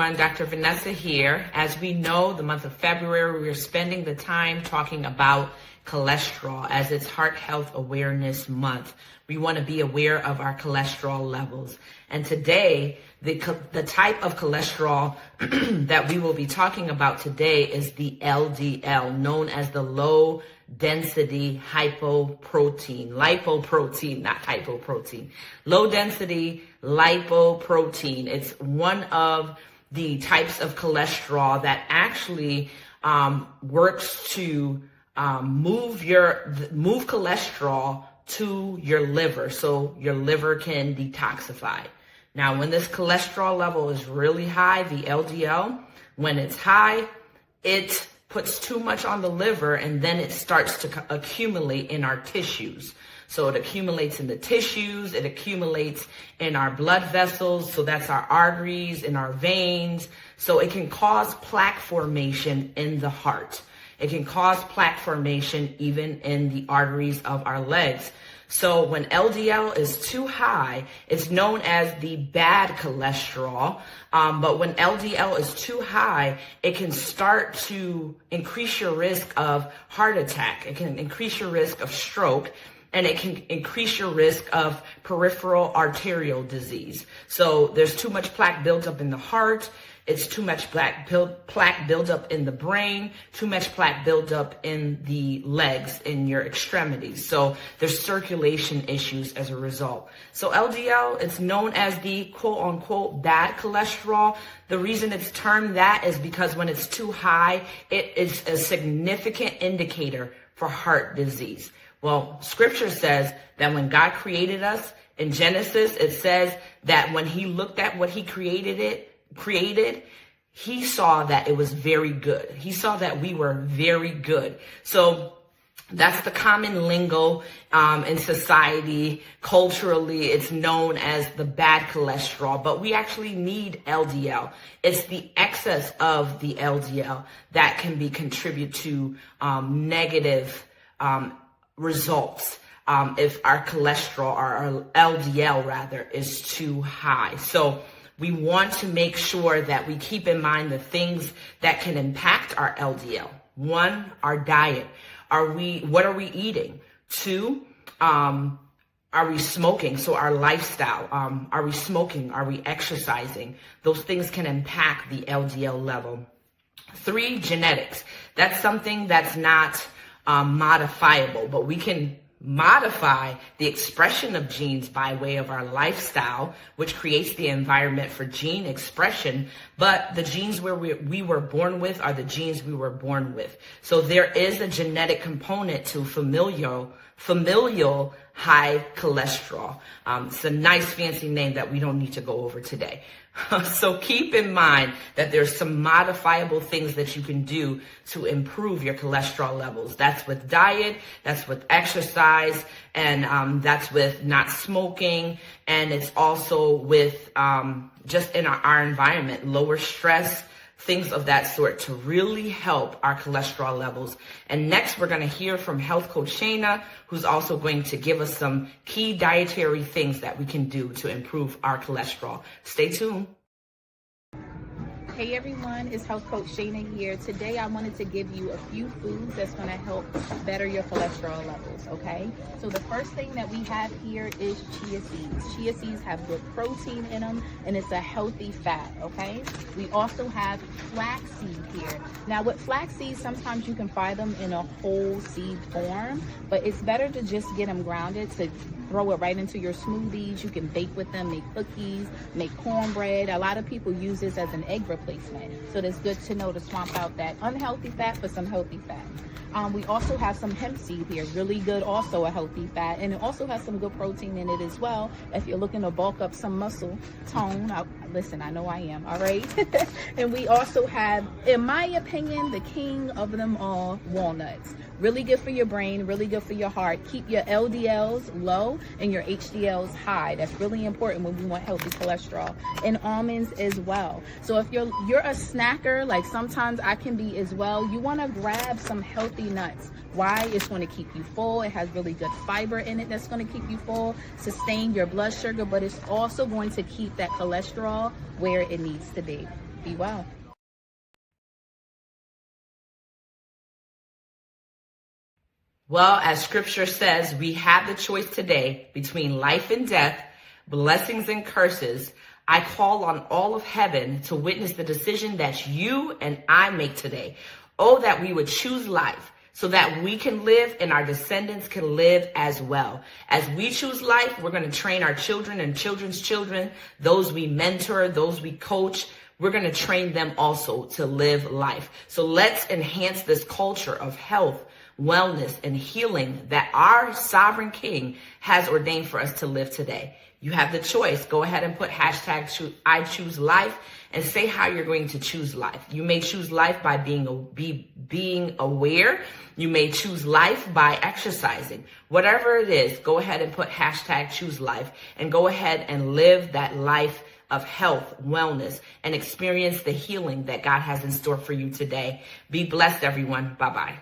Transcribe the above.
everyone, Dr. Vanessa here. As we know, the month of February, we're spending the time talking about cholesterol as it's Heart Health Awareness Month. We want to be aware of our cholesterol levels. And today, the type of cholesterol that we will be talking about today is the LDL, known as the low density lipoprotein, not hypoprotein, low density lipoprotein. It's one of the types of cholesterol that actually works to move cholesterol to your liver so your liver can detoxify. Now, when this cholesterol level is really high, the LDL, when it's high, it puts too much on the liver and then it starts to accumulate in our tissues. So it accumulates in the tissues, it accumulates in our blood vessels, so that's our arteries, in our veins. So it can cause plaque formation in the heart. It can cause plaque formation even in the arteries of our legs. So when LDL is too high, it's known as the bad cholesterol. But when LDL is too high, it can start to increase your risk of heart attack. It can increase your risk of stroke. And it can increase your risk of peripheral arterial disease. So there's too much plaque built up in the heart. It's too much plaque built up in the brain, too much plaque built up in the legs, in your extremities. So there's circulation issues as a result. So LDL, it's known as the quote unquote bad cholesterol. The reason it's termed that is because when it's too high, it is a significant indicator for heart disease. Well, scripture says that when God created us in Genesis, it says that when he looked at what he created, he saw that it was very good. He saw that we were very good. So that's the common lingo in society. Culturally, it's known as the bad cholesterol, but we actually need LDL. It's the excess of the LDL that can be contribute to negative results if our cholesterol, or our LDL rather, is too high. So we want to make sure that we keep in mind the things that can impact our LDL. One, our diet. What are we eating? Two, are we smoking? So our lifestyle. Are we smoking? Are we exercising? Those things can impact the LDL level. Three, genetics. That's something that's not modifiable, but we can modify the expression of genes by way of our lifestyle, which creates the environment for gene expression. But the genes where we were born with are the genes we were born with. So there is a genetic component to familial high cholesterol. It's a nice fancy name that we don't need to go over today. So keep in mind that there's some modifiable things that you can do to improve your cholesterol levels. That's with diet, that's with exercise, and that's with not smoking, and it's also with just in our environment, lower stress, things of that sort to really help our cholesterol levels. And next, we're going to hear from Health Coach Shana, who's also going to give us some key dietary things that we can do to improve our cholesterol. Stay tuned. Hey everyone, it's Health Coach Shana here. Today I wanted to give you a few foods that's going to help better your cholesterol levels, okay? So the first thing that we have here is chia seeds. Chia seeds have good protein in them and it's a healthy fat, okay? We also have flax seed here. Now with flax seeds, sometimes you can find them in a whole seed form, but it's better to just get them grounded to throw it right into your smoothies. You can bake with them, make cookies, make cornbread. A lot of people use this as an egg replacement. So it's good to know to swap out that unhealthy fat for some healthy fat. We also have some hemp seed here, really good, also a healthy fat, and it also has some good protein in it as well. If you're looking to bulk up some muscle tone, listen, I know I am, all right? And we also have, in my opinion, the king of them all, walnuts. Really good for your brain, really good for your heart. Keep your LDLs low and your HDLs high. That's really important when we want healthy cholesterol. And almonds as well. So if you're a snacker, like sometimes I can be as well, you want to grab some healthy nuts. Why? It's going to keep you full. It has really good fiber in it that's going to keep you full, sustain your blood sugar, but it's also going to keep that cholesterol where it needs to be. Be well. Well, as scripture says, we have the choice today between life and death, blessings and curses. I call on all of heaven to witness the decision that you and I make today. Oh, that we would choose life so that we can live and our descendants can live as well. As we choose life, we're going to train our children and children's children, those we mentor, those we coach. We're going to train them also to live life. So let's enhance this culture of health, wellness, and healing that our sovereign King has ordained for us to live today. You have the choice. Go ahead and put hashtag I choose life and say how you're going to choose life. You may choose life by being aware. You may choose life by exercising. Whatever it is, go ahead and put hashtag choose life and go ahead and live that life of health, wellness, and experience the healing that God has in store for you today. Be blessed, everyone. Bye-bye.